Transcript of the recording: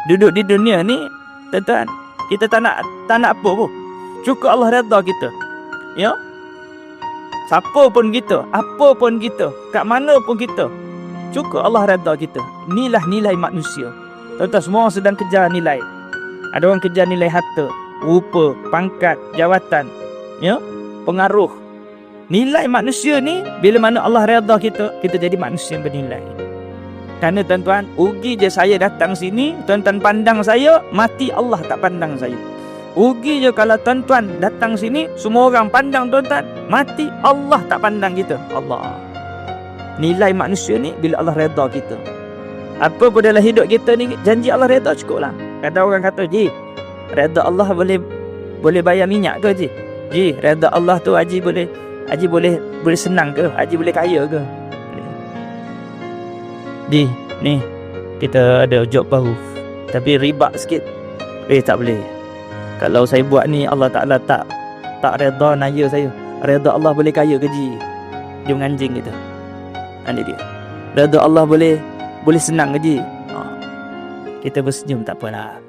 Duduk di dunia ni, tuan-tuan, kita tak nak apa pun. Cukup Allah redha kita. Ya. Siapa pun kita, apa pun kita, kat mana pun kita, cukup Allah redha kita. Inilah nilai manusia. Tuan-tuan, semua orang sedang kejar nilai. Ada orang kejar nilai harta, rupa, pangkat, jawatan, ya, pengaruh. Nilai manusia ni, bila mana Allah redha kita, kita jadi manusia yang bernilai. Kerana tuan-tuan, rugi je saya datang sini, tuan-tuan pandang saya, mati Allah tak pandang saya. Rugi je kalau tuan-tuan datang sini, semua orang pandang tuan-tuan, mati Allah tak pandang kita. Allah. Nilai manusia ni bila Allah redha kita. Apa pun dalam hidup kita ni, janji Allah redha cukup lah. Kata orang kata, Ji, redha Allah boleh bayar minyak ke, Ji? Ji, redha Allah tu Haji boleh senang ke? Haji boleh kaya ke? Ji, ni kita ada job baru, tapi riba sikit. Tak boleh. Kalau saya buat ni, Allah Ta'ala tak redha naya saya. Redha Allah boleh kaya ke, Ji? Dia menganjing kita. Ini dia. Redha Allah boleh senang ke, Ji? Kita bersenyum, tak apalah.